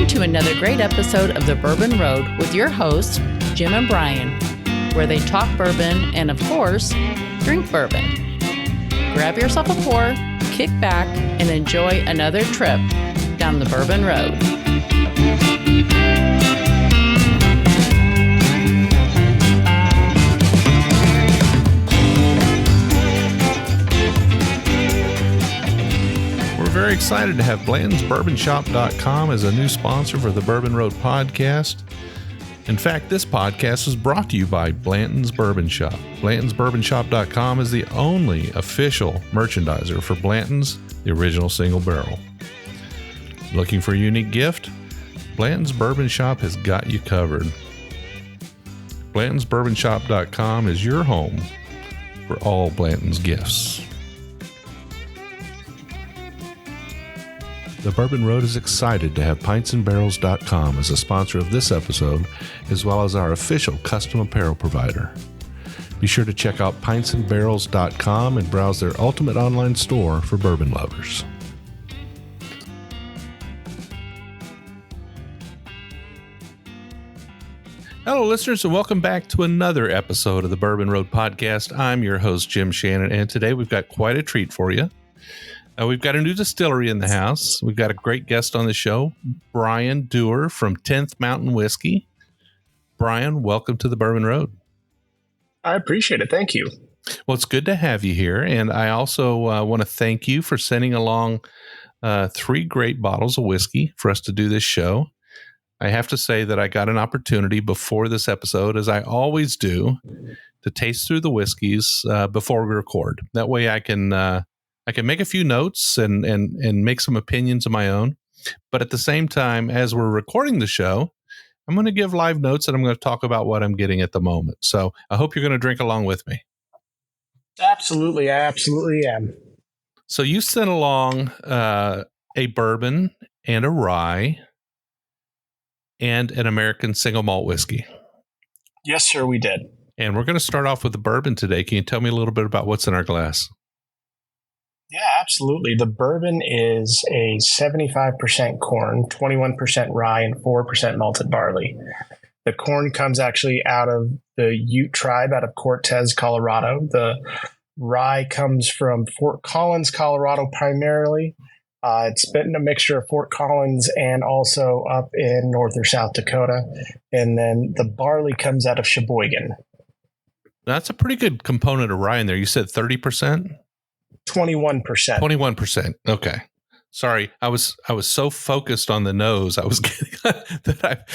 Welcome to another great episode of The Bourbon Road with your hosts, Jim and Brian, where they talk bourbon and, of course, drink bourbon. Grab yourself a pour, kick back, and enjoy another trip down the Bourbon Road. We're very excited to have Blanton'sBourbonShop.com as a new sponsor for the Bourbon Road podcast. In fact, this podcast is brought to you by Blanton's Bourbon Shop. Blanton'sBourbonShop.com is the only official merchandiser for Blanton's, the original single barrel. Looking for a unique gift? Blanton's Bourbon Shop has got you covered. Blanton'sBourbonShop.com is your home for all Blanton's gifts. The Bourbon Road is excited to have pintsandbarrels.com as a sponsor of this episode, as well as our official custom apparel provider. Be sure to check out pintsandbarrels.com and browse their ultimate online store for bourbon lovers. Hello, listeners, and welcome back to another episode of the Bourbon Road podcast. I'm your host, Jim Shannon, and today we've got quite a treat for you. We've got a new distillery in the house. We've got a great guest on the show, Ryan Dewar from 10th Mountain Whiskey. Brian, welcome to the Bourbon Road. I appreciate it. Thank you. Well, it's good to have you here. And I also want to thank you for sending along 3 great bottles of whiskey for us to do this show. I have to say that I got an opportunity before this episode, as I always do, to taste through the whiskeys before we record. That way I can make a few notes and make some opinions of my own. But at the same time, as we're recording the show, I'm going to give live notes and I'm going to talk about what I'm getting at the moment. So I hope you're going to drink along with me. Absolutely. I absolutely am. So you sent along a bourbon and a rye and an American single malt whiskey. Yes, sir, we did. And we're going to start off with the bourbon today. Can you tell me a little bit about what's in our glass? Yeah, absolutely. The bourbon is a 75% corn, 21% rye, and 4% malted barley. The corn comes actually out of the Ute tribe out of Cortez, Colorado. The rye comes from Fort Collins, Colorado, primarily. It's been a mixture of Fort Collins and also up in North or South Dakota. And then the barley comes out of Sheboygan. That's a pretty good component of rye in there. You said 30%? 21%. 21%. Okay. Sorry. I was so focused on the nose. I was getting that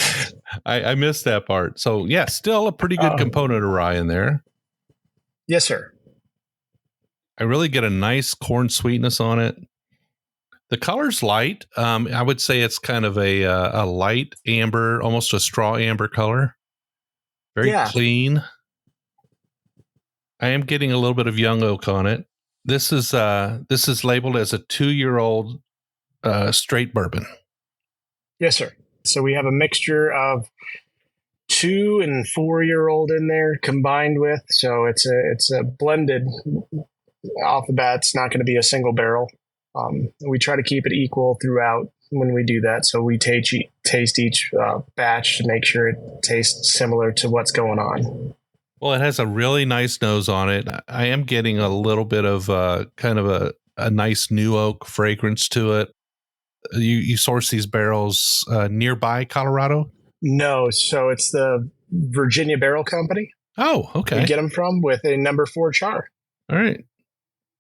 I missed that part. So yeah, still a pretty good component of rye in there. Yes, sir. I really get a nice corn sweetness on it. The color's light. I would say it's kind of a light amber, almost a straw amber color. Very clean. I am getting a little bit of young oak on it. This is labeled as a 2-year-old straight bourbon. Yes, sir. So we have a mixture of 2 and 4-year-old in there combined with. So it's a blended off the bat. It's not going to be a single barrel. We try to keep it equal throughout when we do that. So we taste each batch to make sure it tastes similar to what's going on. Well, it has a really nice nose on it. I am getting a little bit of kind of a nice new oak fragrance to it. You source these barrels nearby Colorado? No, so it's the Virginia Barrel Company. Oh, okay. We get them from with a number 4 char. All right.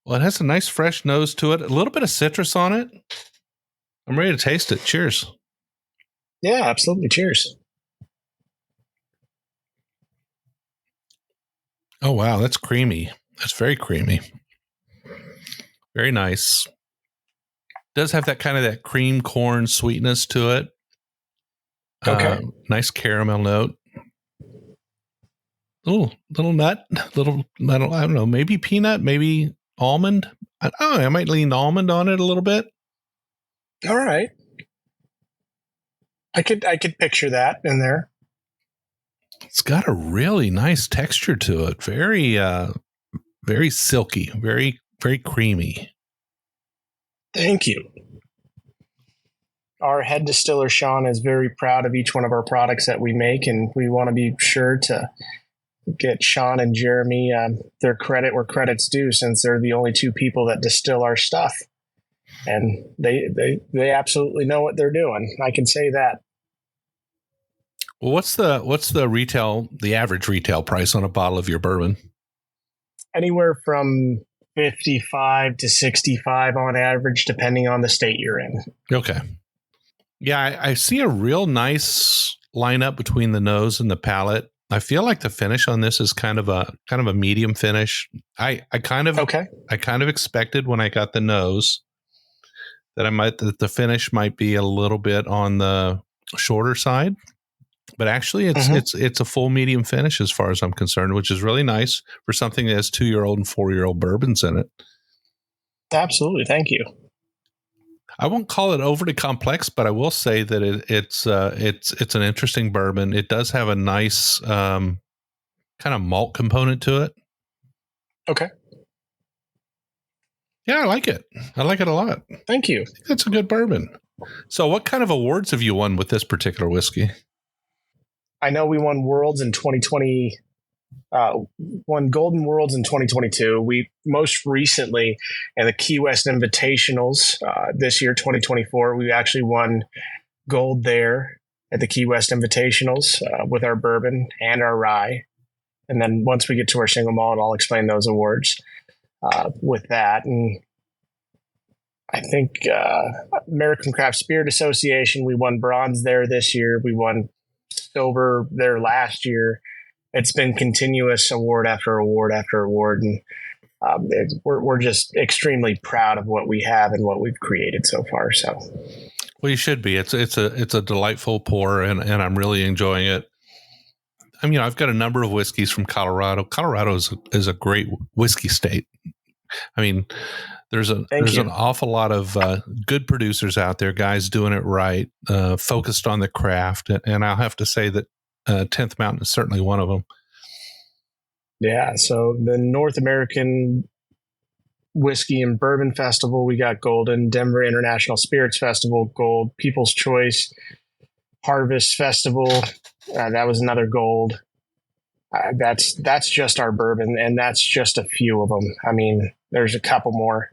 Well, it has a nice fresh nose to it. A little bit of citrus on it. I'm ready to taste it. Cheers. Yeah, absolutely. Cheers. Oh, wow. That's creamy. That's very creamy. Very nice. Does have that kind of that cream corn sweetness to it. Okay. Nice caramel note. Little nut. I don't know, maybe peanut, maybe almond. I might lean almond on it a little bit. All right. I could picture that in there. It's got a really nice texture to it. Very, very silky, very, very creamy. Thank you. our head distiller, Sean, is very proud of each one of our products that we make, and we want to be sure to get Sean and Jeremy their credit where credit's due, since they're the only two people that distill our stuff. And they absolutely know what they're doing. I can say that. Well, what's the average retail price on a bottle of your bourbon? Anywhere from 55 to 65 on average, depending on the state you're in. Okay. Yeah, I see a real nice lineup between the nose and the palate. I feel like the finish on this is kind of a medium finish. I kind of expected when I got the nose that the finish might be a little bit on the shorter side. But actually, it's a full medium finish as far as I'm concerned, which is really nice for something that has 2-year-old and 4-year-old bourbons in it. Absolutely, thank you. I won't call it overly complex, but I will say that it's an interesting bourbon. It does have a nice kind of malt component to it. Okay. Yeah, I like it. I like it a lot. Thank you. I think that's a good bourbon. So, what kind of awards have you won with this particular whiskey? I know we won Worlds in 2020, won Golden Worlds in 2022. We most recently, in the Key West Invitationals this year, 2024, we actually won gold there at the Key West Invitationals with our bourbon and our rye. And then once we get to our single malt, I'll explain those awards with that. And I think American Craft Spirit Association, we won bronze there this year. We won silver there last year. It's been continuous award after award after award, and we're just extremely proud of what we have and what we've created so far. So, well, you should be. It's a delightful pour, and I'm really enjoying it. I mean, I've got a number of whiskeys from Colorado. Colorado is a great whiskey state. I mean, there's an awful lot of good producers out there, guys doing it right, focused on the craft. And I'll have to say that 10th Mountain is certainly one of them. Yeah. So the North American Whiskey and Bourbon Festival, we got golden. Denver International Spirits Festival, gold. People's Choice Harvest Festival, that was another gold. That's just our bourbon, and that's just a few of them. I mean, there's a couple more.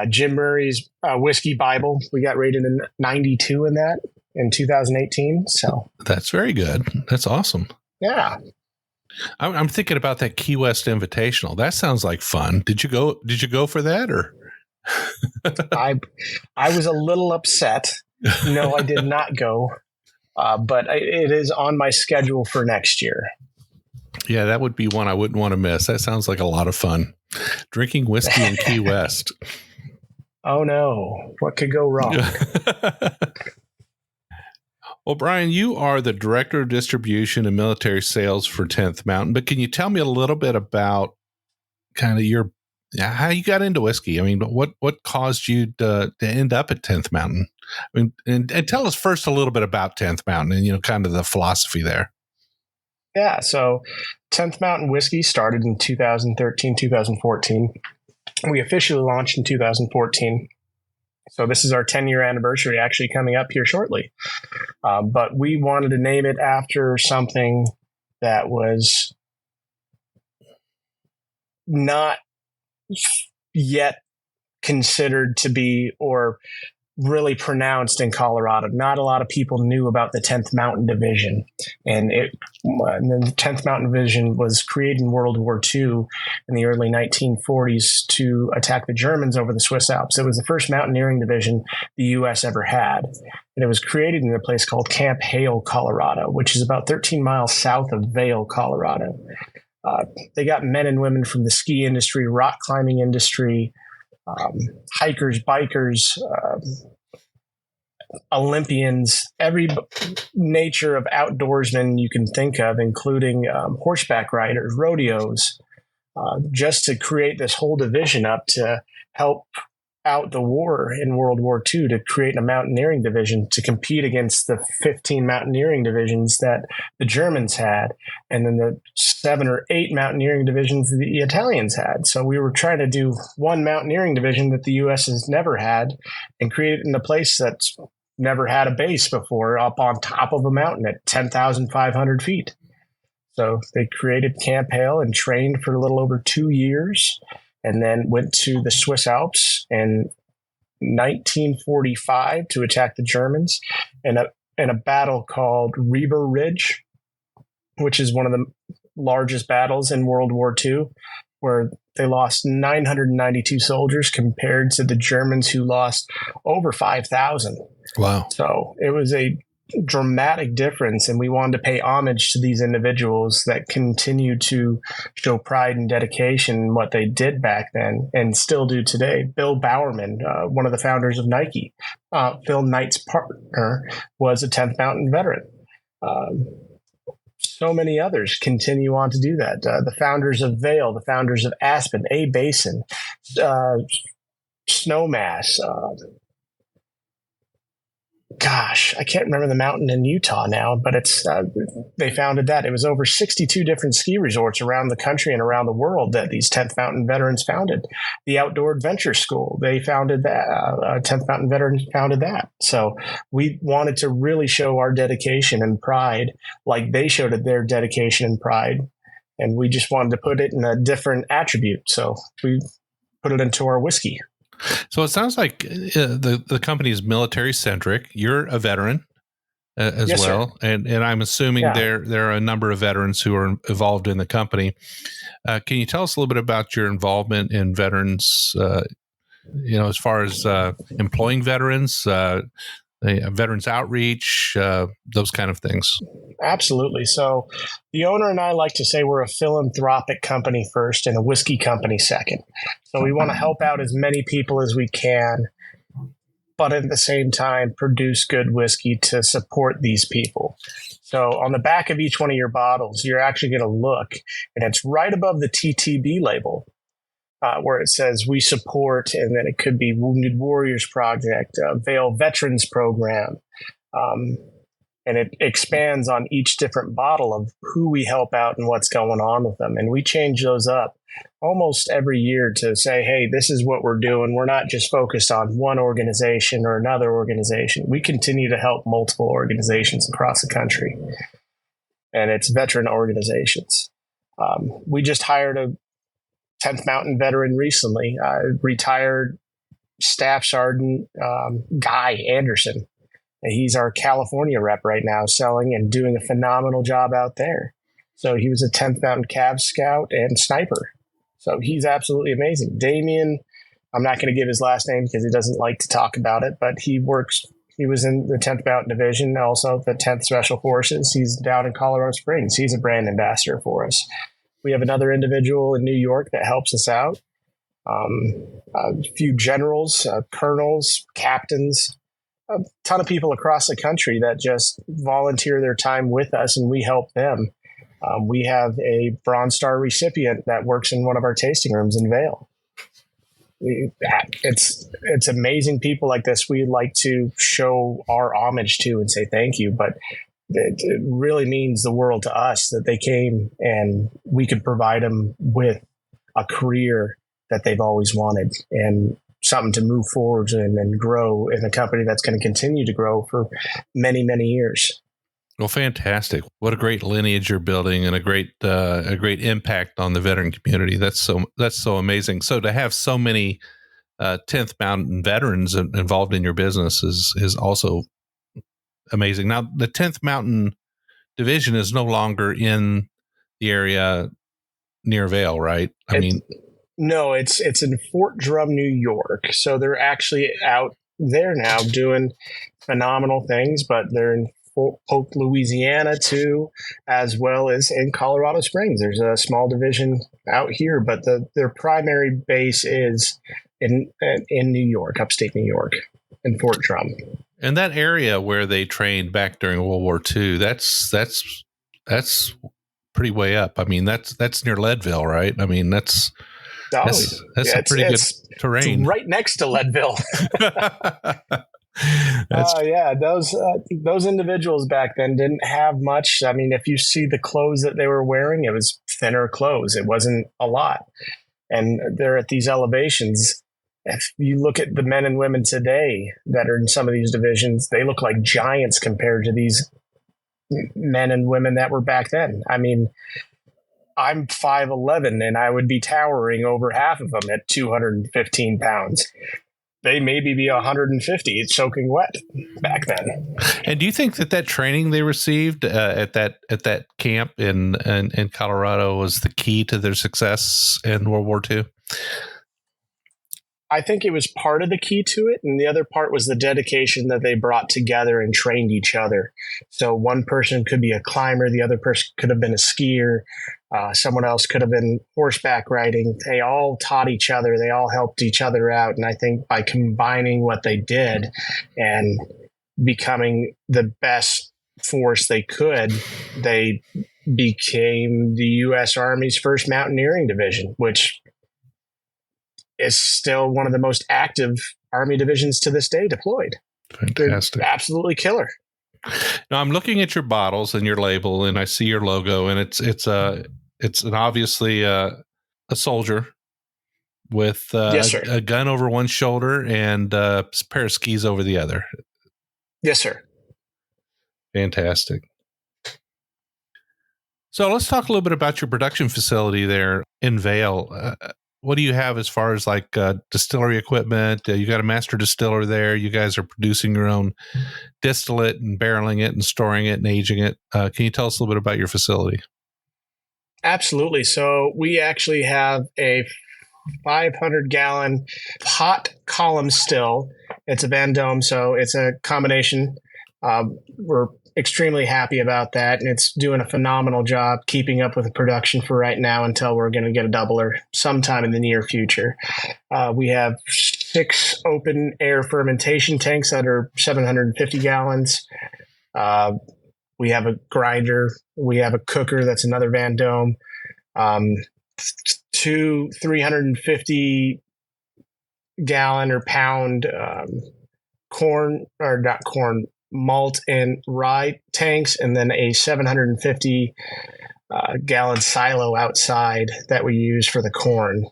Jim Murray's Whiskey Bible, we got rated in 92 in that in 2018. So that's very good. That's awesome. Yeah. I'm thinking about that Key West Invitational. That sounds like fun. Did you go for that, or? I was a little upset. No, I did not go, but it is on my schedule for next year. Yeah, that would be one I wouldn't want to miss. That sounds like a lot of fun. Drinking whiskey in Key West. Oh no, what could go wrong? Well, Brian, you are the Director of Distribution and Military Sales for 10th Mountain, but can you tell me a little bit about kind of how you got into whiskey? I mean, what caused you to end up at 10th Mountain? I mean, and tell us first a little bit about 10th Mountain and, kind of the philosophy there. Yeah, so 10th Mountain Whiskey started in 2013, 2014. We officially launched in 2014. So this is our 10-year anniversary actually coming up here shortly. But we wanted to name it after something that was not yet considered to be or really pronounced in Colorado. Not a lot of people knew about the 10th Mountain Division. And then the 10th Mountain Division was created in World War II in the early 1940s to attack the Germans over the Swiss Alps. It was the first mountaineering division the U.S. ever had. And it was created in a place called Camp Hale, Colorado, which is about 13 miles south of Vail, Colorado. They got men and women from the ski industry, rock climbing industry, hikers, bikers, Olympians, every nature of outdoorsmen you can think of, including horseback riders, rodeos, just to create this whole division up to help out the war in World War II, to create a mountaineering division to compete against the 15 mountaineering divisions that the Germans had, and then the 7 or 8 mountaineering divisions that the Italians had. So we were trying to do one mountaineering division that the U.S. has never had and create it in a place that's never had a base before up on top of a mountain at 10,500 feet. So they created Camp Hale and trained for a little over 2 years, and then went to the Swiss Alps in 1945 to attack the Germans in a battle called Reber Ridge, which is one of the largest battles in World War II, where they lost 992 soldiers compared to the Germans who lost over 5,000. Wow. So it was a dramatic difference, and we wanted to pay homage to these individuals that continue to show pride and dedication in what they did back then and still do today. Bill Bowerman, one of the founders of Nike, Phil Knight's partner, was a 10th Mountain veteran. So many others continue on to do that. The founders of Vail, the founders of Aspen, A Basin, Snowmass. I can't remember the mountain in Utah now, but it's they founded that. It was over 62 different ski resorts around the country and around the world that these 10th Mountain veterans founded. The Outdoor Adventure School, they founded that. 10th Mountain veterans founded that. So we wanted to really show our dedication and pride like they showed their dedication and pride. And we just wanted to put it in a different attribute. So we put it into our whiskey. So it sounds like the company is military centric. You're a veteran as yes, well, and I'm assuming there are a number of veterans who are involved in the company. Can you tell us a little bit about your involvement in veterans? As far as employing veterans, veterans outreach, those kind of things. Absolutely. So the owner and I like to say we're a philanthropic company first and a whiskey company second. So we want to help out as many people as we can, but at the same time, produce good whiskey to support these people. So on the back of each one of your bottles, you're actually going to look, and it's right above the TTB label, where it says we support, and then it could be Wounded Warriors Project, Vail Veterans Program. And it expands on each different bottle of who we help out and what's going on with them. And we change those up almost every year to say, hey, this is what we're doing. We're not just focused on one organization or another organization. We continue to help multiple organizations across the country. And it's veteran organizations. We just hired a 10th Mountain veteran recently, retired Staff Sergeant Guy Anderson. He's our California rep right now, selling and doing a phenomenal job out there. So he was a 10th Mountain Cav Scout and sniper. So he's absolutely amazing. Damien, I'm not going to give his last name because he doesn't like to talk about it, but he was in the 10th Mountain Division, also the 10th Special Forces. He's down in Colorado Springs. He's a brand ambassador for us. We have another individual in New York that helps us out. A few generals, colonels, captains, a ton of people across the country that just volunteer their time with us, and we help them. We have a Bronze Star recipient that works in one of our tasting rooms in Vail. It's amazing people like this we like to show our homage to and say thank you, but it really means the world to us that they came and we could provide them with a career that they've always wanted and something to move forward and grow in a company that's going to continue to grow for many, many years. Well, fantastic. What a great lineage you're building and a great impact on the veteran community. That's so amazing. So to have so many 10th Mountain veterans involved in your business is also amazing. Now, the 10th Mountain Division is no longer in the area near Vail, right? No, it's in Fort Drum, New York. So they're actually out there now doing phenomenal things, but they're in Polk, Louisiana too, as well as in Colorado Springs. There's a small division out here, but their primary base is in New York, upstate New York, in Fort Drum. And that area where they trained back during World War II, that's pretty way up. I mean, that's near Leadville, right? I mean, that's a pretty good terrain. It's right next to Leadville. Those individuals back then didn't have much. I mean, if you see the clothes that they were wearing, it was thinner clothes. It wasn't a lot. And they're at these elevations if you look at the men and women today that are in some of these divisions, they look like giants compared to these men and women that were back then. I mean, I'm 5'11", and I would be towering over half of them at 215 pounds. They maybe be 150. It's soaking wet back then. And do you think that training they received at that camp in Colorado was the key to their success in World War II? I think it was part of the key to it, and the other part was the dedication that they brought together and trained each other. So one person could be a climber, the other person could have been a skier, someone else could have been horseback riding. They all taught each other. They all helped each other out. And I think by combining what they did and becoming the best force they could, they became the U.S. Army's first mountaineering division, which is still one of the most active Army divisions to this day deployed. Fantastic. They're absolutely killer. Now I'm looking at your bottles and your label, and I see your logo, and it's obviously a soldier with Yes, sir. a gun over one shoulder and a pair of skis over the other. Yes, sir. Fantastic. So let's talk a little bit about your production facility there in Vail. What do you have as far as like distillery equipment? You got a master distiller there. You guys are producing your own distillate and barreling it and storing it and aging it. Can you tell us a little bit about your facility? Absolutely. So we actually have a 500-gallon hot column still. It's a Vendome, so it's a combination. We're extremely happy about that, and it's doing a phenomenal job keeping up with the production for right now until we're going to get a doubler sometime in the near future. We have 6 open air fermentation tanks that are 750 gallons. We have a grinder. We have a cooker. That's another Vendome. 2 350 gallon or pound malt and rye tanks, and then a 750 gallon silo outside that we use for the corn.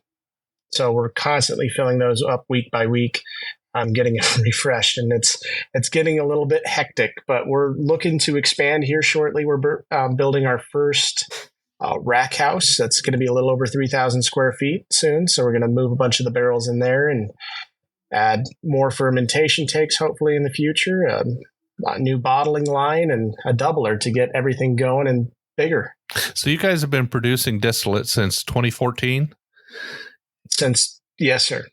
So we're constantly filling those up week by week. I'm getting it refreshed, and it's getting a little bit hectic, but we're looking to expand here shortly. We're building our first rack house. That's going to be a little over 3,000 square feet soon. So we're going to move a bunch of the barrels in there and add more fermentation tanks hopefully in the future. A new bottling line and a doubler to get everything going and bigger. So you guys have been producing distillate since 2014? Yes, sir.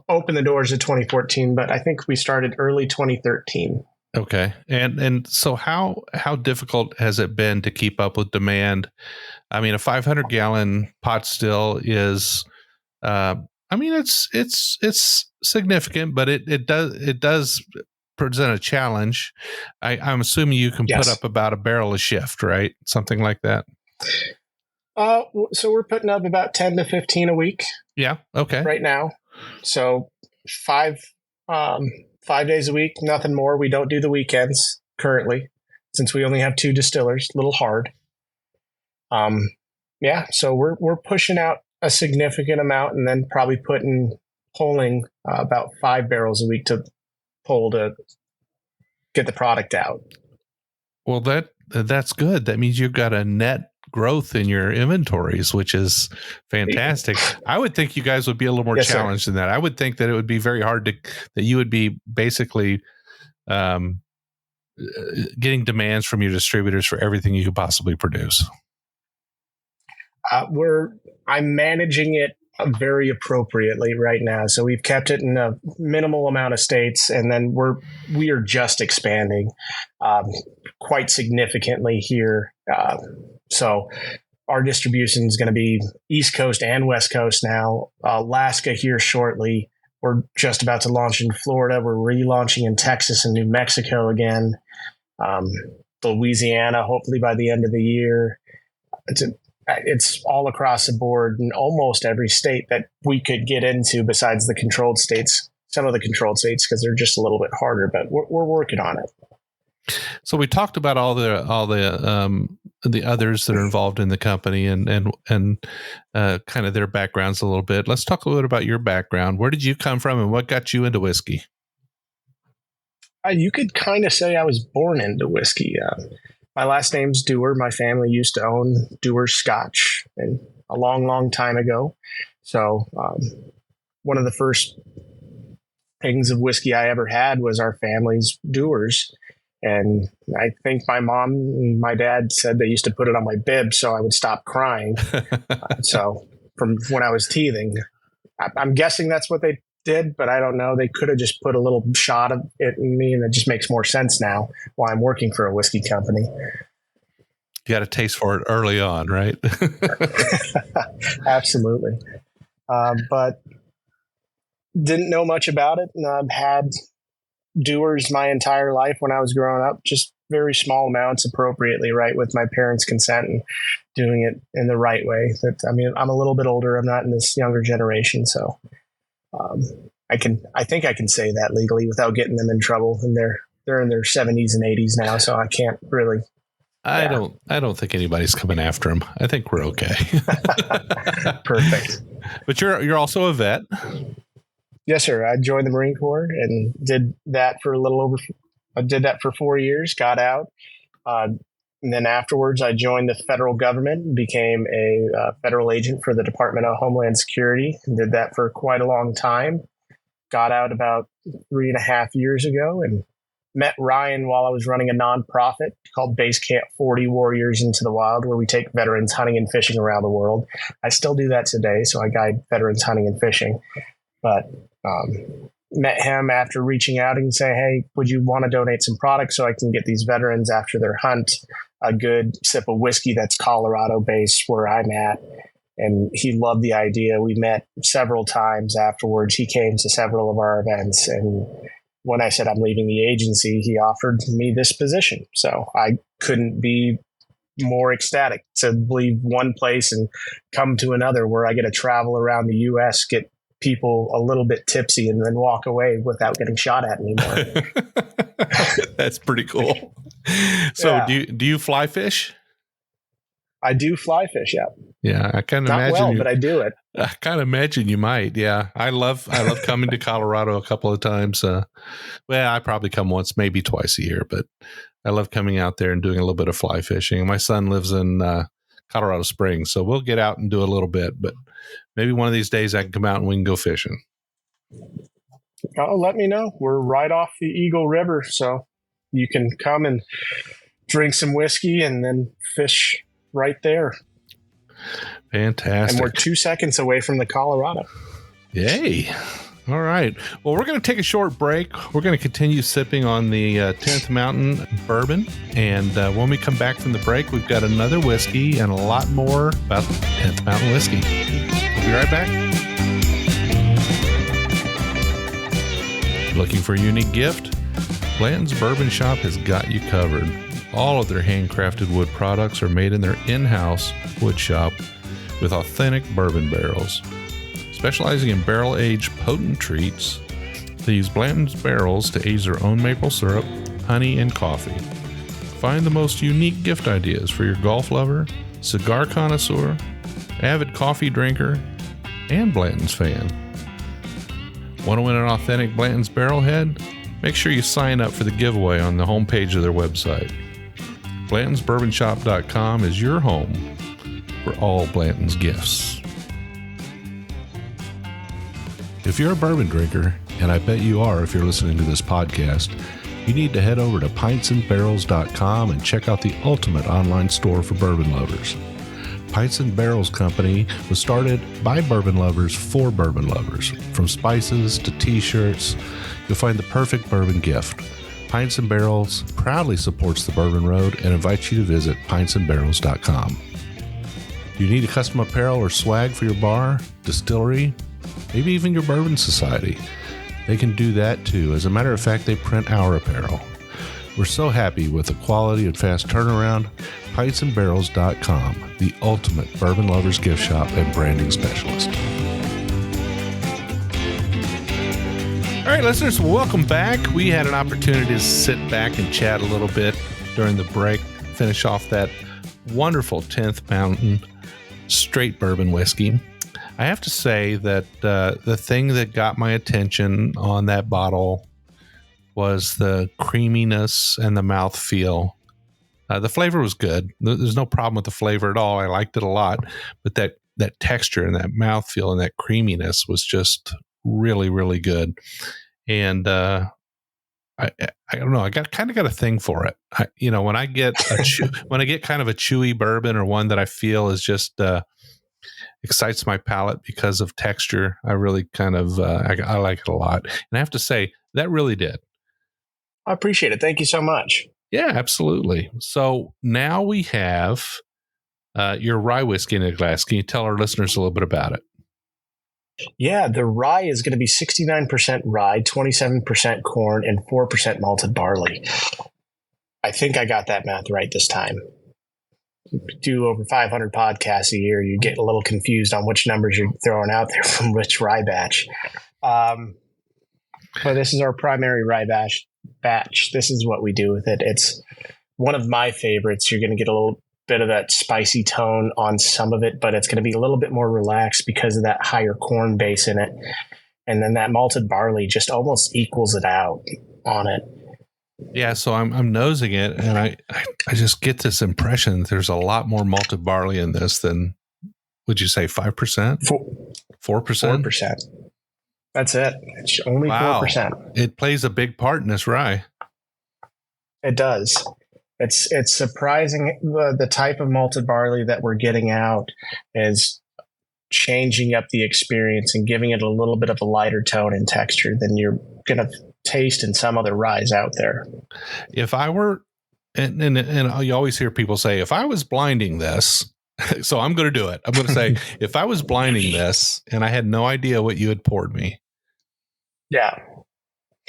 Opened the doors in 2014, but I think we started early 2013. Okay. And so how difficult has it been to keep up with demand? I mean, a 500-gallon pot still is, it's significant, but it does present a challenge. I'm assuming you can put up about a barrel a shift, right? Something like that. So we're putting up about 10 to 15 a week. Yeah. Okay. Right now. So 5 days a week, nothing more. We don't do the weekends currently since we only have 2 distillers, a little hard. So we're pushing out a significant amount and then probably pulling about 5 barrels a week to pull to get the product out. Well, that's good. That means you've got a net growth in your inventories, which is fantastic. I would think you guys would be a little more challenged than that. I would think that it would be very hard that you would be basically getting demands from your distributors for everything you could possibly produce. I'm managing it very appropriately right now. So we've kept it in a minimal amount of states, and then we are just expanding quite significantly here. So our distribution is going to be East Coast and West Coast now. Alaska here shortly. We're just about to launch in Florida. We're relaunching in Texas and New Mexico again. Louisiana, hopefully by the end of the year. It's all across the board in almost every state that we could get into besides the controlled states, some of the controlled states, because they're just a little bit harder, but we're working on it. So we talked about all the the others that are involved in the company and kind of their backgrounds a little bit. Let's talk a little bit about your background. Where did you come from and what got you into whiskey? You could kind of say I was born into whiskey. My last name's Dewar. My family used to own Dewar Scotch and a long, long time ago. So one of the first things of whiskey I ever had was our family's Dewars. And I think my mom and my dad said they used to put it on my bib so I would stop crying. So from when I was teething, I'm guessing that's what they did, but I don't know. They could have just put a little shot of it in me, and it just makes more sense now while I'm working for a whiskey company. You got a taste for it early on, right? Absolutely. But didn't know much about it. And I've had Dewars my entire life when I was growing up, just very small amounts appropriately, right, with my parents' consent and doing it in the right way. I'm a little bit older. I'm not in this younger generation, so I think I can say that legally without getting them in trouble. And they're in their 70s and 80s now, so I can't really. I don't think anybody's coming after them. I think we're okay. Perfect. But you're also a vet. Yes, sir. I joined the Marine Corps and did that for I did that for 4 years, got out. And then afterwards, I joined the federal government, became a federal agent for the Department of Homeland Security, and did that for quite a long time. Got out about 3.5 years ago and met Ryan while I was running a nonprofit called Base Camp 40 Warriors into the Wild, where we take veterans hunting and fishing around the world. I still do that today, so I guide veterans hunting and fishing. But met him after reaching out and saying, hey, would you want to donate some products so I can get these veterans after their hunt a good sip of whiskey that's Colorado based where I'm at. And he loved the idea. We met several times afterwards. He came to several of our events. And when I said I'm leaving the agency, he offered me this position. So I couldn't be more ecstatic to leave one place and come to another where I get to travel around the U.S., get people a little bit tipsy and then walk away without getting shot at anymore. That's pretty cool. So Yeah. do you fly fish? I do fly fish, yeah. Yeah, I kind of Not imagine well, but I do it. I kind of imagine you might. Yeah, I love coming to Colorado a couple of times. I probably come once, maybe twice a year, but I love coming out there and doing a little bit of fly fishing. My son lives in Colorado Springs, so we'll get out and do a little bit. But maybe one of these days I can come out and we can go fishing. Oh, let me know. We're right off the Eagle River, so you can come and drink some whiskey and then fish right there. Fantastic. And we're 2 seconds away from the Colorado. Yay. All right. Well, we're going to take a short break. We're going to continue sipping on the 10th Mountain Bourbon. And when we come back from the break, we've got another whiskey and a lot more about 10th Mountain whiskey. We'll be right back. Looking for a unique gift? Blanton's Bourbon Shop has got you covered. All of their handcrafted wood products are made in their in-house wood shop with authentic bourbon barrels. Specializing in barrel-aged potent treats, they use Blanton's barrels to age their own maple syrup, honey, and coffee. Find the most unique gift ideas for your golf lover, cigar connoisseur, avid coffee drinker, and Blanton's fan. Want to win an authentic Blanton's Barrelhead? Make sure you sign up for the giveaway on the homepage of their website. BlantonsBourbonShop.com is your home for all Blanton's gifts. If you're a bourbon drinker, and I bet you are if you're listening to this podcast, you need to head over to pintsandbarrels.com and check out the ultimate online store for bourbon lovers. Pints and Barrels Company was started by bourbon lovers for bourbon lovers. From spices to t-shirts, you'll find the perfect bourbon gift. Pints and Barrels proudly supports the Bourbon Road and invites you to visit pintsandbarrels.com. Do you need a custom apparel or swag for your bar, distillery, maybe even your bourbon society? They can do that too. As a matter of fact, they print our apparel. We're so happy with the quality and fast turnaround. Pintsandbarrels.com, the ultimate bourbon lovers gift shop and branding specialist. All right, listeners, welcome back. We had an opportunity to sit back and chat a little bit during the break, finish off that wonderful 10th Mountain straight bourbon whiskey. I have to say that the thing that got my attention on that bottle was the creaminess and the mouthfeel. The flavor was good. There's no problem with the flavor at all. I liked it a lot, but that texture and that mouthfeel and that creaminess was just really, really good. And I don't know. I kind of got a thing for it. When I get when I get kind of a chewy bourbon or one that I feel is just excites my palate because of texture, I really kind of I like it a lot. And I have to say that really did. I appreciate it. Thank you so much. Yeah, absolutely. So now we have your rye whiskey in a glass. Can you tell our listeners a little bit about it? Yeah, the rye is going to be 69% rye, 27% corn, and 4% malted barley. I think I got that math right this time. You do over 500 podcasts a year, you get a little confused on which numbers you're throwing out there from which rye batch. But this is our primary rye batch. This is what we do with it. It's one of my favorites. You're going to get a little bit of that spicy tone on some of it, but it's going to be a little bit more relaxed because of that higher corn base in it. And then that malted barley just almost equals it out on it. Yeah, so I'm nosing it, and I just get this impression that there's a lot more malted barley in this than, would you say, 5%? 4%? 4%. That's it. It's only 4%. It plays a big part in this rye. It does. It's surprising the type of malted barley that we're getting out is changing up the experience and giving it a little bit of a lighter tone and texture than you're going to taste in some other ryes out there. If I were, and you always hear people say, if I was blinding this, so I'm going to do it. I'm going to say, if I was blinding this and I had no idea what you had poured me. Yeah.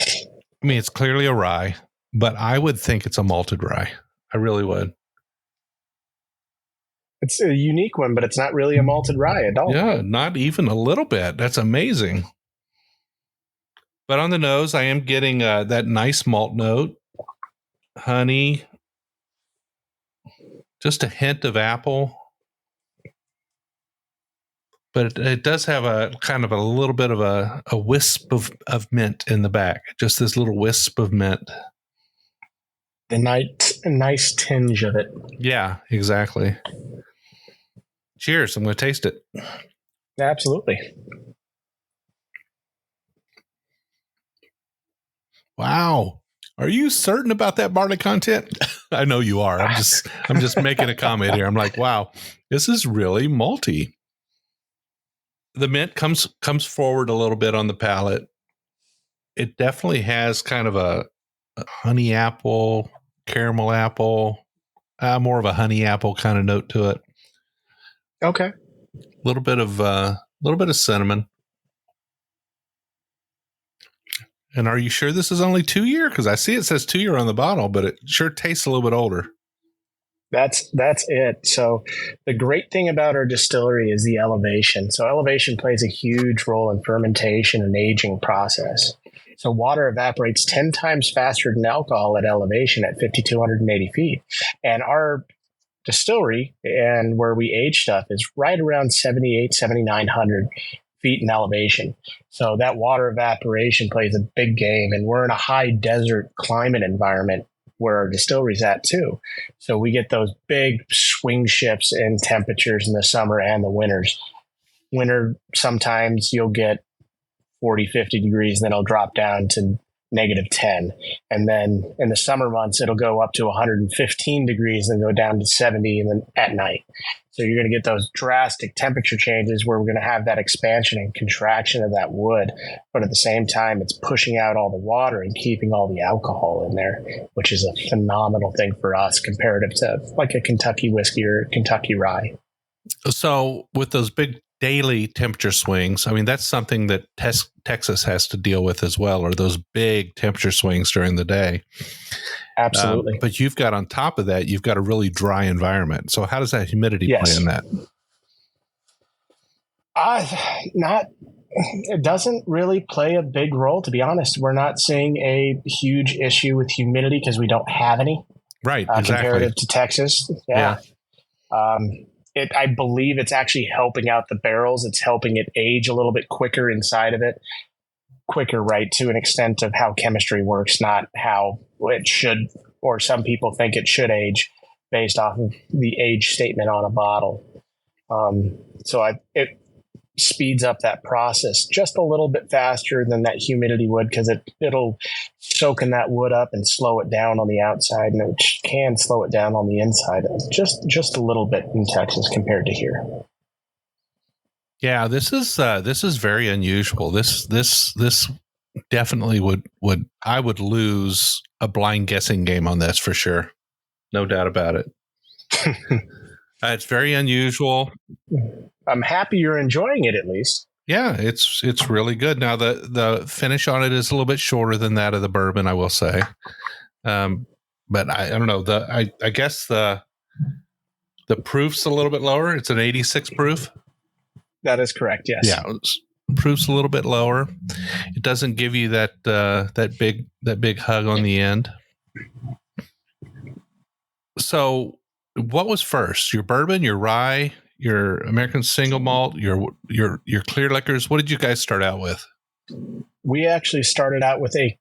I mean, it's clearly a rye, but I would think it's a malted rye. I really would. It's a unique one, but it's not really a malted rye at all. Yeah, not even a little bit. That's amazing. But on the nose, I am getting that nice malt note, honey, just a hint of apple. But it does have a kind of a little bit of a wisp of mint in the back. Just this little wisp of mint. The nice tinge of it. Yeah, exactly. Cheers. I'm going to taste it. Absolutely. Wow. Are you certain about that barley content? I know you are. I'm just making a comment here. I'm like, wow, this is really malty. The mint comes forward a little bit on the palate. It definitely has kind of a honey apple, caramel apple, more of a honey apple kind of note to it. Okay. A little bit of cinnamon. And are you sure this is only 2 year? Because I see it says 2 year on the bottle, but it sure tastes a little bit older. That's it. So the great thing about our distillery is the elevation. So elevation plays a huge role in fermentation and aging process. So water evaporates 10 times faster than alcohol at elevation at 5,280 feet. And our distillery and where we age stuff is right around 7,900 feet in elevation. So that water evaporation plays a big game. And we're in a high desert climate environment where our distillery's at too. So we get those big swing shifts in temperatures in the summer and the winters. Winter, sometimes you'll get 40, 50 degrees, and then it'll drop down to -10. And then in the summer months, it'll go up to 115 degrees and go down to 70 and then at night. So you're going to get those drastic temperature changes where we're going to have that expansion and contraction of that wood. But at the same time, it's pushing out all the water and keeping all the alcohol in there, which is a phenomenal thing for us comparative to like a Kentucky whiskey or Kentucky rye. So with those big daily temperature swings, I mean, that's something that Texas has to deal with as well, or those big temperature swings during the day. Absolutely. But you've got on top of that, you've got a really dry environment. So how does that humidity play in that? It doesn't really play a big role, to be honest. We're not seeing a huge issue with humidity because we don't have any. Right, exactly. Comparative to Texas. Yeah. I believe it's actually helping out the barrels. It's helping it age a little bit quicker inside of it. Quicker, right, to an extent of how chemistry works, not how it should, or some people think it should age based off of the age statement on a bottle. It speeds up that process just a little bit faster than that humidity would, because it'll soak in that wood up and slow it down on the outside, and it can slow it down on the inside just a little bit in Texas compared to here. Yeah, this is very unusual. This definitely would I would lose a blind guessing game on this for sure. No doubt about it. It's very unusual. I'm happy you're enjoying it, at least. Yeah, it's really good. Now the finish on it is a little bit shorter than that of the bourbon, I will say. But I don't know. I guess the proof's a little bit lower. It's an 86 proof. That is correct. Yes. Yeah, proof's a little bit lower. It doesn't give you that big hug on the end. So, what was first? Your bourbon, your rye, your American single malt, your clear liquors? What did you guys start out with? We actually started out with a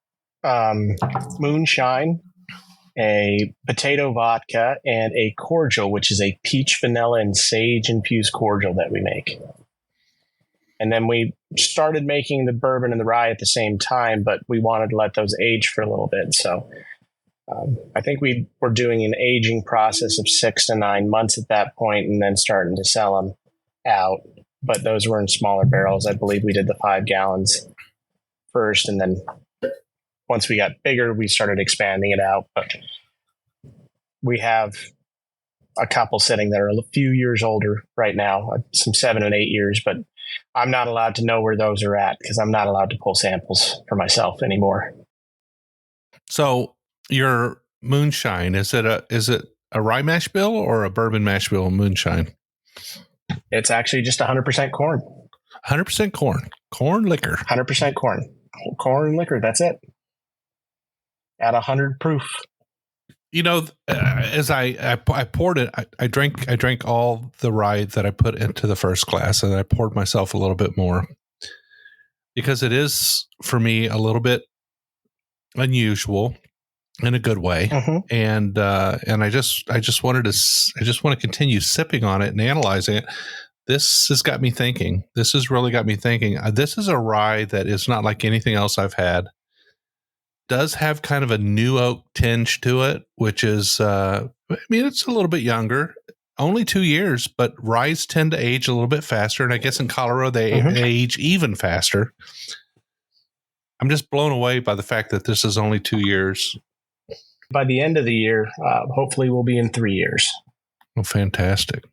moonshine, a potato vodka, and a cordial, which is a peach, vanilla, and sage infused cordial that we make. And then we started making the bourbon and the rye at the same time, but we wanted to let those age for a little bit. So I think we were doing an aging process of 6 to 9 months at that point, and then starting to sell them out. But those were in smaller barrels. I believe we did the 5 gallons first, and then once we got bigger, we started expanding it out. But we have a couple sitting that are a few years older right now, some 7 and 8 years, but I'm not allowed to know where those are at because I'm not allowed to pull samples for myself anymore. So your moonshine, is it a rye mash bill or a bourbon mash bill moonshine? It's actually just 100% corn. 100% corn liquor. 100% corn liquor. That's it. At 100 proof. You know, as I poured it, I drank all the rye that I put into the first glass, and I poured myself a little bit more because it is for me a little bit unusual in a good way, and I just want to continue sipping on it and analyzing it. This has got me thinking. This has really got me thinking. This is a rye that is not like anything else I've had. Does have kind of a new oak tinge to it, which is, it's a little bit younger, only 2 years, but ryes tend to age a little bit faster. And I guess in Colorado, they age even faster. I'm just blown away by the fact that this is only 2 years. By the end of the year, hopefully we'll be in 3 years. Oh, fantastic.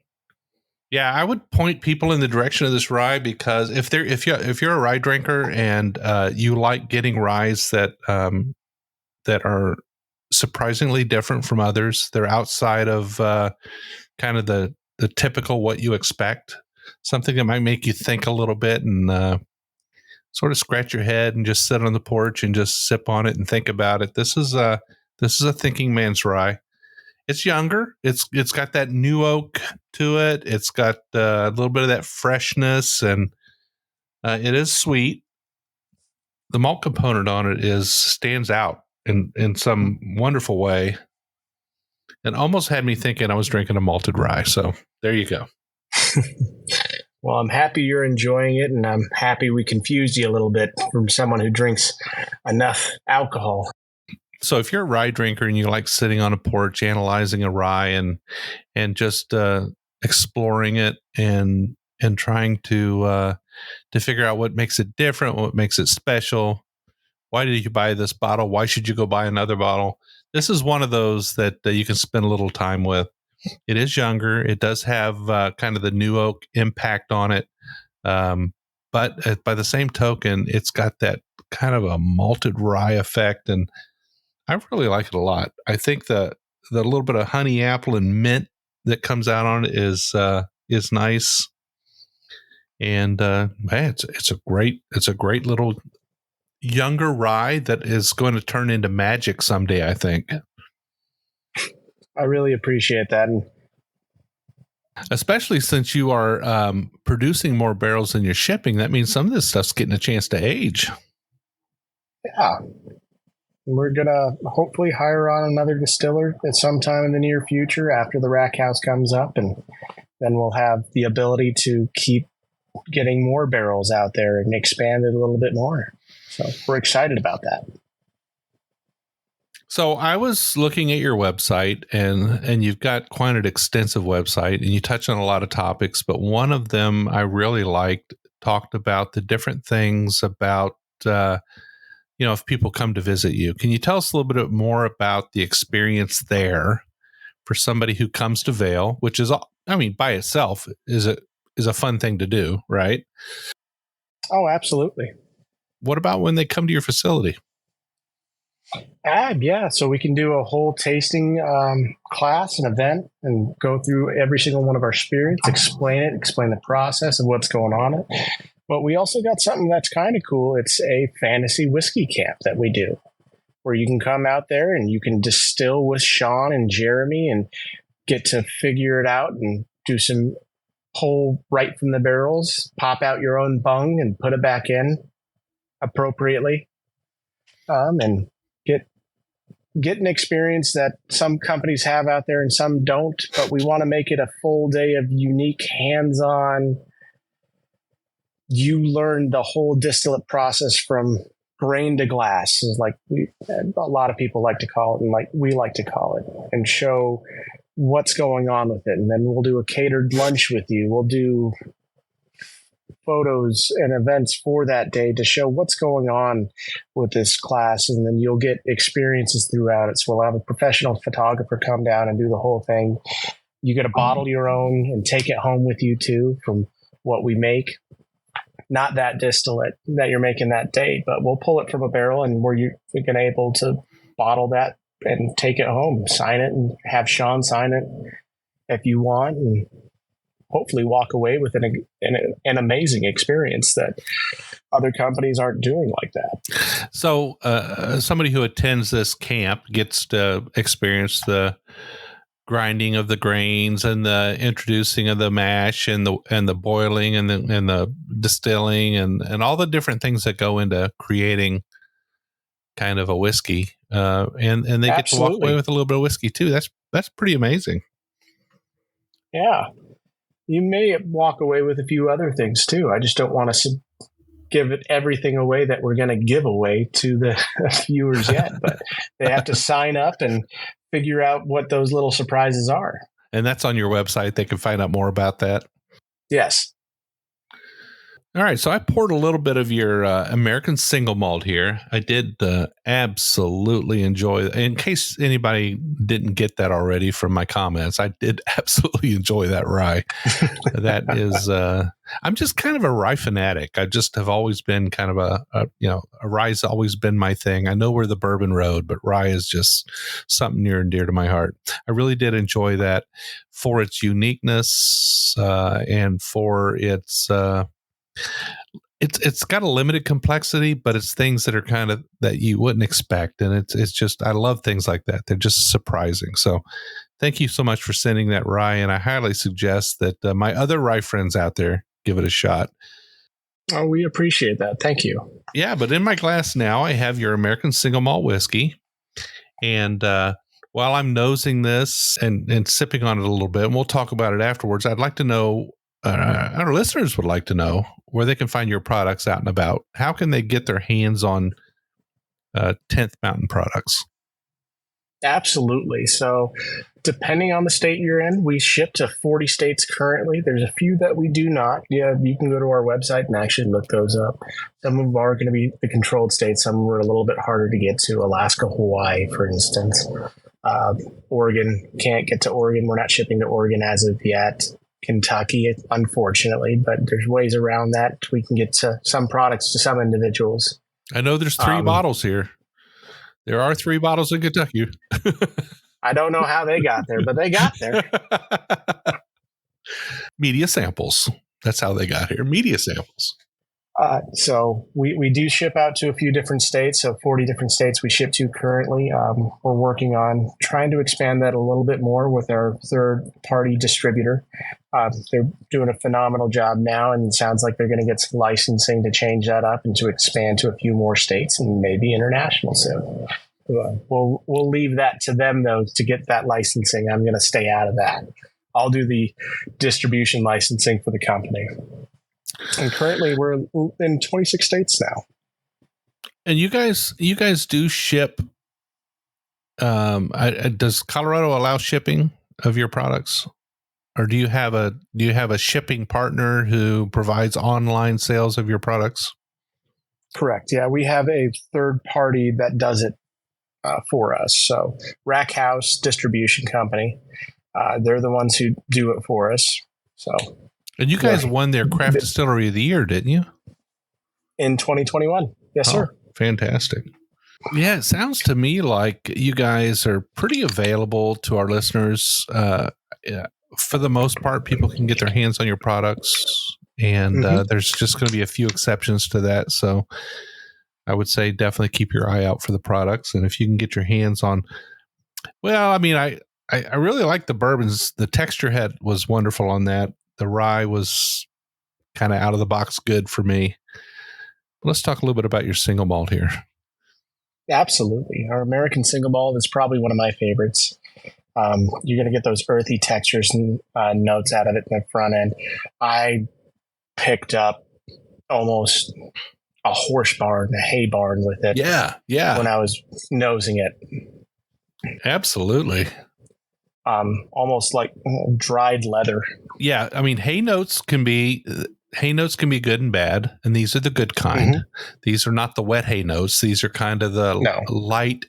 Yeah, I would point people in the direction of this rye because if you're a rye drinker and you like getting ryes that are surprisingly different from others, they're outside of kind of the typical what you expect, something that might make you think a little bit and sort of scratch your head and just sit on the porch and just sip on it and think about it. This is a thinking man's rye. It's younger. It's got that new oak to it. It's got a little bit of that freshness, and it is sweet. The malt component on it stands out in some wonderful way, and almost had me thinking I was drinking a malted rye. So there you go. Well, I'm happy you're enjoying it, and I'm happy we confused you a little bit from someone who drinks enough alcohol. So if you're a rye drinker and you like sitting on a porch analyzing a rye and just exploring it and trying to figure out what makes it different, what makes it special, why did you buy this bottle? Why should you go buy another bottle? This is one of those that you can spend a little time with. It is younger. It does have kind of the new oak impact on it. But by the same token, it's got that kind of a malted rye effect, and I really like it a lot. I think the little bit of honey apple and mint that comes out on it is nice, and it's a great little younger rye that is going to turn into magic someday, I think. I really appreciate that, and Especially since you are producing more barrels than you're shipping. That means some of this stuff's getting a chance to age. Yeah. We're going to hopefully hire on another distiller at some time in the near future after the rack house comes up, and then we'll have the ability to keep getting more barrels out there and expand it a little bit more. So we're excited about that. So I was looking at your website, and you've got quite an extensive website, and you touch on a lot of topics, but one of them I really liked talked about the different things about, if people come to visit you. Can you tell us a little bit more about the experience there for somebody who comes to Vail, which is, by itself is a fun thing to do, right? Oh, absolutely. What about when they come to your facility? Yeah. So we can do a whole tasting class, an event, and go through every single one of our spirits, explain the process of what's going on. But we also got something that's kind of cool. It's a fantasy whiskey camp that we do, where you can come out there and you can distill with Sean and Jeremy and get to figure it out and do some pull right from the barrels, pop out your own bung and put it back in appropriately, and get an experience that some companies have out there and some don't. But we want to make it a full day of unique, hands-on. You learn the whole distillate process from grain to glass, is like a lot of people like to call it, and like we like to call it, and show what's going on with it. And then we'll do a catered lunch with you. We'll do photos and events for that day to show what's going on with this class. And then you'll get experiences throughout it. So we'll have a professional photographer come down and do the whole thing. You get to bottle your own and take it home with you too, from what we make. Not that distillate that you're making that day, but we'll pull it from a barrel, and we're able to bottle that and take it home, sign it, and have Sean sign it if you want, and hopefully walk away with an amazing experience that other companies aren't doing like that. So somebody who attends this camp gets to experience the grinding of the grains and the introducing of the mash and the boiling and the distilling and all the different things that go into creating kind of a whiskey. And they get to walk away with a little bit of whiskey too. That's pretty amazing. Yeah. You may walk away with a few other things too. I just don't want to give it everything away that we're going to give away to the viewers yet, but they have to sign up and figure out what those little surprises are. And that's on your website. They can find out more about that. Yes. All right. So I poured a little bit of your American single malt here. I did absolutely enjoy it. In case anybody didn't get that already from my comments, I did absolutely enjoy that rye. That is, I'm just kind of a rye fanatic. I just have always been kind of a rye's always been my thing. I know we're the bourbon road, but rye is just something near and dear to my heart. I really did enjoy that for its uniqueness and for its, it's got a limited complexity, but it's things that are kind of that you wouldn't expect. And it's just, I love things like that. They're just surprising. So thank you so much for sending that rye. And I highly suggest that my other rye friends out there give it a shot. Oh, we appreciate that. Thank you. Yeah. But in my glass now, I have your American single malt whiskey. And while I'm nosing this and sipping on it a little bit, and we'll talk about it afterwards, I'd like to know, our listeners would like to know where they can find your products out and about. How can they get their hands on 10th Mountain products? Absolutely. So depending on the state you're in, we ship to 40 states currently. There's a few that we do not. Yeah, you can go to our website and actually look those up. Some of them are going to be the controlled states. Some are a little bit harder to get to. Alaska, Hawaii, for instance. Oregon, can't get to Oregon. We're not shipping to Oregon as of yet. Kentucky, unfortunately, but there's ways around that. We can get to some products to some individuals. I know there's 3 bottles here. There are 3 bottles in Kentucky. I don't know how they got there, but they got there. Media samples. That's how they got here. Media samples. So we do ship out to a few different states. So 40 different states we ship to currently. We're working on trying to expand that a little bit more with our third party distributor. They're doing a phenomenal job now, and it sounds like they're going to get some licensing to change that up and to expand to a few more states and maybe international soon. We'll leave that to them, though, to get that licensing. I'm going to stay out of that. I'll do the distribution licensing for the company. And currently we're in 26 states now. And you guys do ship. Does Colorado allow shipping of your products, or do you have a shipping partner who provides online sales of your products? Correct. Yeah, we have a third party that does it for us. So Rack House Distribution Company, they're the ones who do it for us. So. And you guys won their Craft Distillery of the Year, didn't you? In 2021. Yes, sir. Fantastic. Yeah, it sounds to me like you guys are pretty available to our listeners. For the most part, people can get their hands on your products, and there's just going to be a few exceptions to that. So I would say definitely keep your eye out for the products. And if you can get your hands on, well, I mean, I really like the bourbons. The texture was wonderful on that. The rye was kind of out of the box good for me. Let's talk a little bit about your single malt here. Absolutely. Our American single malt is probably one of my favorites. You're going to get those earthy textures and notes out of it in the front end. I picked up almost a horse barn, a hay barn with it. Yeah. When I was nosing it. Absolutely. Almost like dried leather. Yeah, I mean, hay notes can be good and bad, and these are the good kind. These are not the wet hay notes. These are kind of the light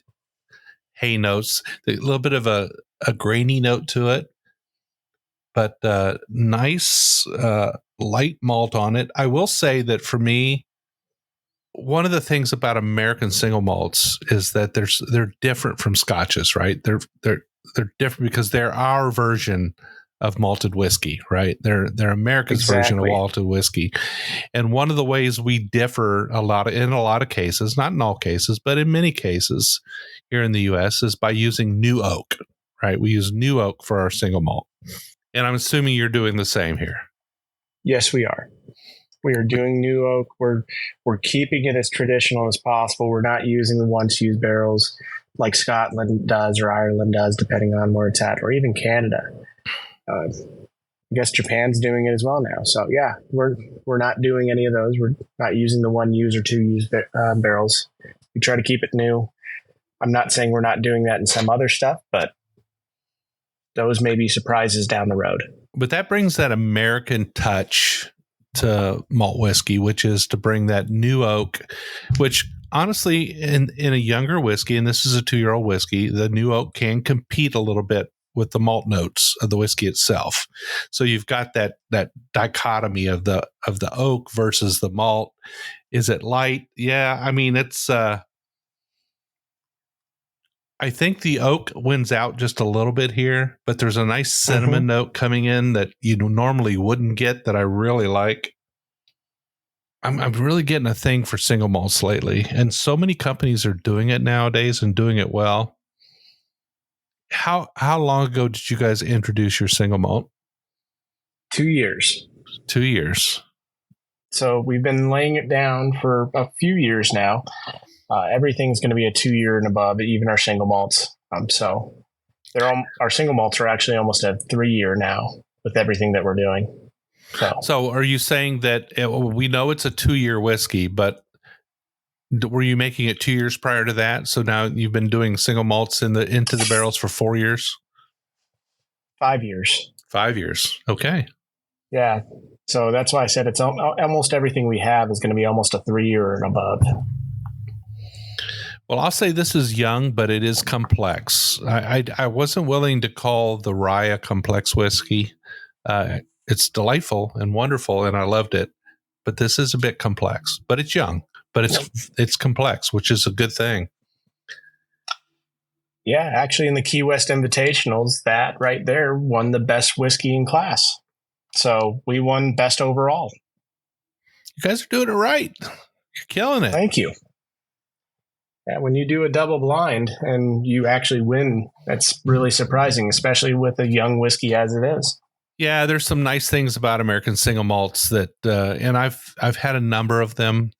hay notes. A little bit of a grainy note to it, but nice light malt on it. I will say that for me, one of the things about American single malts is that they're different from Scotches, right? They're different because they're our version of malted whiskey, right? They're America's version of malted whiskey. And one of the ways we differ in a lot of cases, not in all cases, but in many cases here in the US, is by using new oak, right? We use new oak for our single malt. And I'm assuming you're doing the same here. Yes, we are. We are doing new oak. We're keeping it as traditional as possible. We're not using the once used barrels like Scotland does or Ireland does, depending on where it's at, or even Canada. I guess Japan's doing it as well now. So yeah, we're not doing any of those. We're not using the 1 use or 2 use barrels. We try to keep it new. I'm not saying we're not doing that in some other stuff, but those may be surprises down the road. But that brings that American touch to malt whiskey, which is to bring that new oak, which honestly, in a younger whiskey, and this is a 2-year-old whiskey, the new oak can compete a little bit with the malt notes of the whiskey itself. So you've got that dichotomy of the oak versus the malt. Is it light? Yeah, I mean, it's I think the oak wins out just a little bit here, but there's a nice cinnamon note coming in that you normally wouldn't get that I really like. I'm really getting a thing for single malts lately, and so many companies are doing it nowadays and doing it well. How long ago did you guys introduce your single malt? 2 years. 2 years. So we've been laying it down for a few years now. Everything's going to be a 2 year and above, even our single malts. So our single malts are actually almost a 3 year now with everything that we're doing. So are you saying that we know it's a 2 year whiskey, but were you making it 2 years prior to that? So now you've been doing single malts into the barrels for 4 years? 5 years. 5 years. Okay. Yeah. So that's why I said it's almost everything we have is going to be almost a 3 year and above. Well, I'll say this is young, but it is complex. I wasn't willing to call the rye a complex whiskey. It's delightful and wonderful, and I loved it. But this is a bit complex. But it's young. But it's complex, which is a good thing. Yeah, actually, in the Key West Invitationals, that right there won the best whiskey in class. So we won best overall. You guys are doing it right. You're killing it. Thank you. Yeah, when you do a double blind and you actually win, that's really surprising, especially with a young whiskey as it is. Yeah, there's some nice things about American single malts that, and I've had a number of them.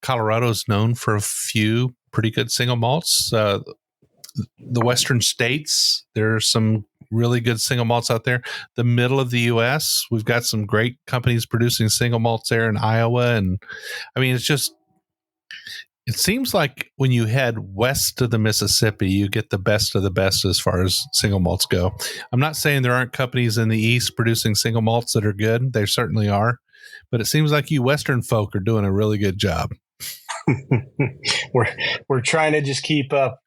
Colorado's known for a few pretty good single malts. The Western states, there are some really good single malts out there. The middle of the U.S., we've got some great companies producing single malts there in Iowa, and it seems like when you head west of the Mississippi, you get the best of the best as far as single malts go. I'm not saying there aren't companies in the East producing single malts that are good. They certainly are. But it seems like you Western folk are doing a really good job. We're trying to just keep up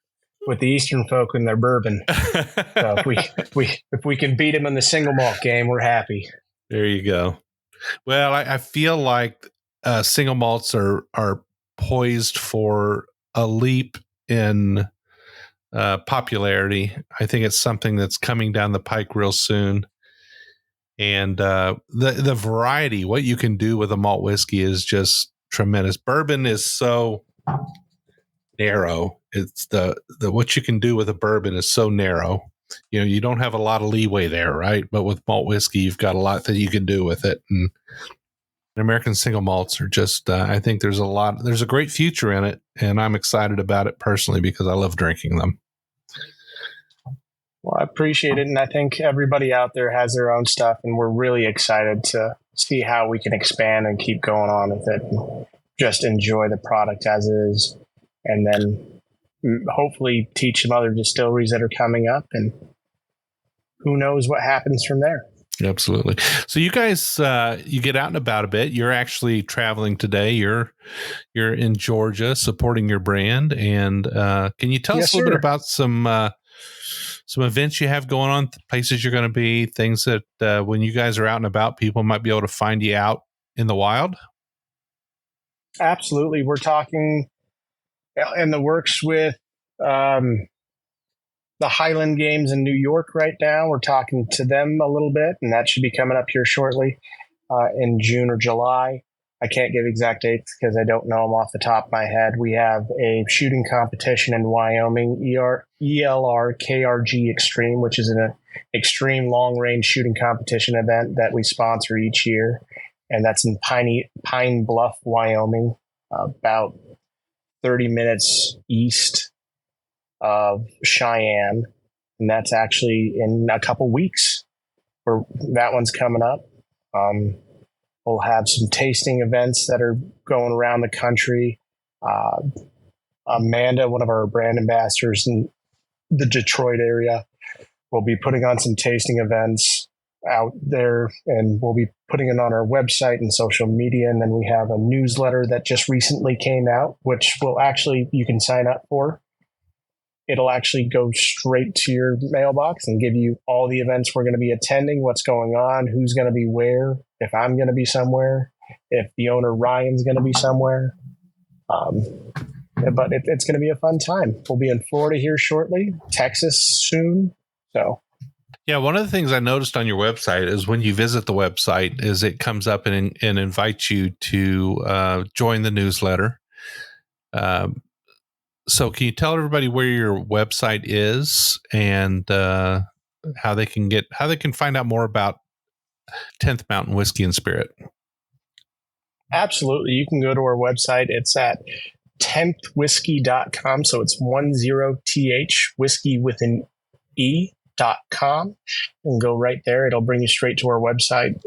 with the Eastern folk and their bourbon. So if we can beat them in the single malt game, we're happy. There you go. Well, I feel like single malts are poised for a leap in popularity. I think it's something that's coming down the pike real soon. And the variety, what you can do with a malt whiskey is just tremendous. Bourbon is so narrow. It's the what you can do with a bourbon is so narrow. You don't have a lot of leeway there, right? But with malt whiskey, you've got a lot that you can do with it. And American single malts are just, I think there's a great future in it, and I'm excited about it personally because I love drinking them. Well, I appreciate it, and I think everybody out there has their own stuff, and we're really excited to see how we can expand and keep going on with it. And just enjoy the product as it is, and then hopefully teach some other distilleries that are coming up, and who knows what happens from there. Absolutely. So you guys, you get out and about a bit. You're actually traveling today. You're in Georgia supporting your brand. And can you tell us a little bit about some events you have going on, places you're going to be, things that when you guys are out and about, people might be able to find you out in the wild? Absolutely. We're talking in the works with the Highland Games in New York right now. We're talking to them a little bit, and that should be coming up here shortly in June or July. I can't give exact dates because I don't know them off the top of my head. We have a shooting competition in Wyoming, ELR KRG Extreme, which is an extreme long-range shooting competition event that we sponsor each year, and that's in Pine Bluff, Wyoming, about 30 minutes east of Cheyenne, and that's actually in a couple weeks where that one's coming up. We'll have some tasting events that are going around the country. Amanda, one of our brand ambassadors in the Detroit area, will be putting on some tasting events out there, and we'll be putting it on our website and social media. And then we have a newsletter that just recently came out, which you can sign up for. It'll actually go straight to your mailbox and give you all the events we're going to be attending, what's going on, who's going to be where, if I'm going to be somewhere, if the owner Ryan's going to be somewhere. But it's going to be a fun time. We'll be in Florida here shortly, Texas soon. So, yeah, one of the things I noticed on your website is when you visit the website is it comes up and invites you to join the newsletter. So can you tell everybody where your website is and how they can find out more about 10th Mountain Whiskey and Spirit? Absolutely. You can go to our website. It's at 10thwhiskey.com. So it's 10th whiskey with an E.com, and go right there. It'll bring you straight to our website.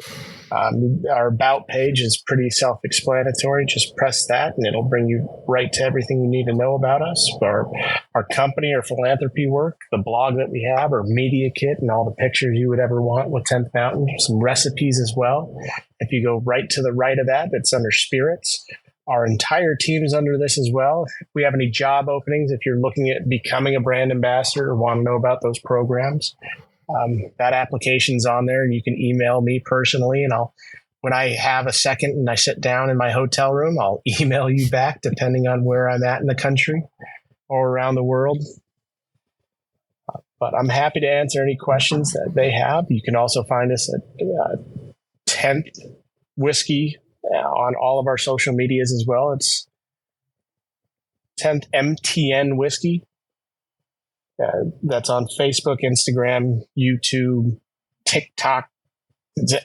Our about page is pretty self-explanatory. Just press that and it'll bring you right to everything you need to know about us, our company, our philanthropy work, the blog that we have, our media kit, and all the pictures you would ever want with 10th Mountain, some recipes as well. If you go right to the right of that, it's under spirits. Our entire team is under this as well. If we have any job openings, if you're looking at becoming a brand ambassador or want to know about those programs, that application's on there, and you can email me personally, and when I have a second and I sit down in my hotel room, I'll email you back depending on where I'm at in the country or around the world. But I'm happy to answer any questions that they have. You can also find us at 10th Whiskey on all of our social medias as well. It's 10th MTN Whiskey. That's on Facebook, Instagram, YouTube, TikTok,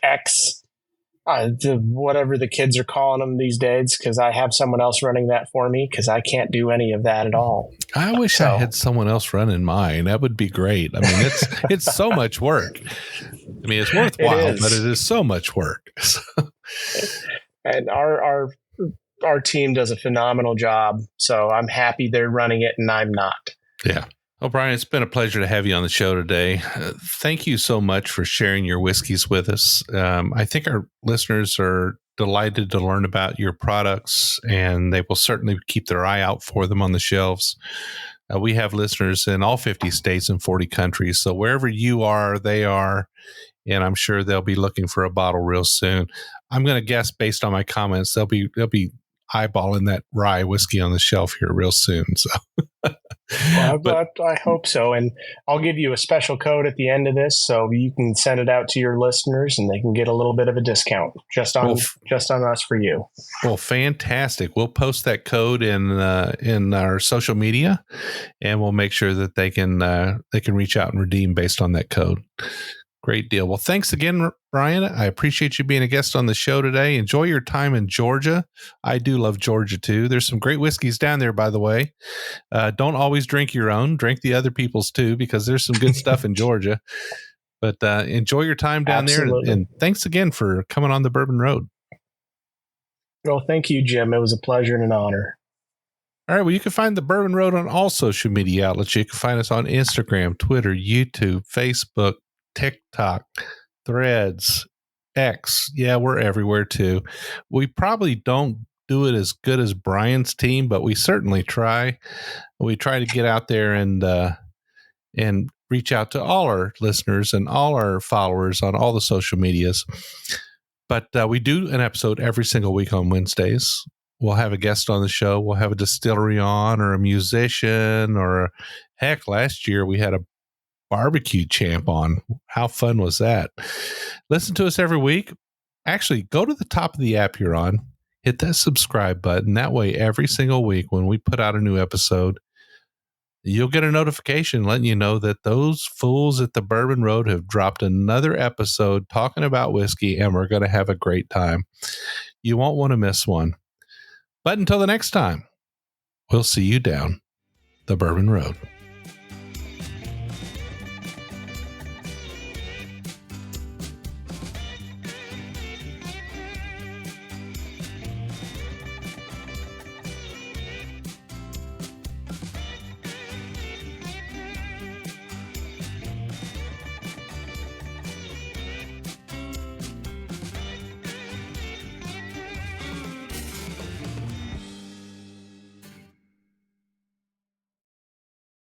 X, whatever the kids are calling them these days, because I have someone else running that for me because I can't do any of that at all. I wish I had someone else running mine. That would be great. I mean, it's so much work. I mean, it's worthwhile, but it is so much work. And our team does a phenomenal job. So I'm happy they're running it and I'm not. Yeah. Well, Brian, it's been a pleasure to have you on the show today. Thank you so much for sharing your whiskeys with us. I think our listeners are delighted to learn about your products, and they will certainly keep their eye out for them on the shelves. We have listeners in all 50 states and 40 countries. So wherever you are, they are, and I'm sure they'll be looking for a bottle real soon. I'm going to guess based on my comments, they'll be eyeballing that rye whiskey on the shelf here real soon. So. Well, I hope so. And I'll give you a special code at the end of this, so you can send it out to your listeners and they can get a little bit of a discount just on us for you. Well, fantastic. We'll post that code in our social media, and we'll make sure that they can reach out and redeem based on that code. Great deal. Well, thanks again, Brian. I appreciate you being a guest on the show today. Enjoy your time in Georgia. I do love Georgia, too. There's some great whiskeys down there, by the way. Don't always drink your own. Drink the other people's, too, because there's some good stuff in Georgia. But enjoy your time down Absolutely. there. And thanks again for coming on the Bourbon Road. Well, thank you, Jim. It was a pleasure and an honor. All right. Well, you can find the Bourbon Road on all social media outlets. You can find us on Instagram, Twitter, YouTube, Facebook, TikTok, Threads, X. Yeah, we're everywhere too. We probably don't do it as good as Brian's team, but we certainly try. We try to get out there and reach out to all our listeners and all our followers on all the social medias. But we do an episode every single week on Wednesdays. We'll have a guest on the show. We'll have a distillery on, or a musician, or heck, last year we had a barbecue champ on. How fun was that? Listen to us every week. Actually, go to the top of the app you're on, hit that subscribe button. That way, every single week when we put out a new episode, you'll get a notification letting you know that those fools at the Bourbon Road have dropped another episode talking about whiskey, and we're going to have a great time. You won't want to miss one. But until the next time, we'll see you down the Bourbon Road.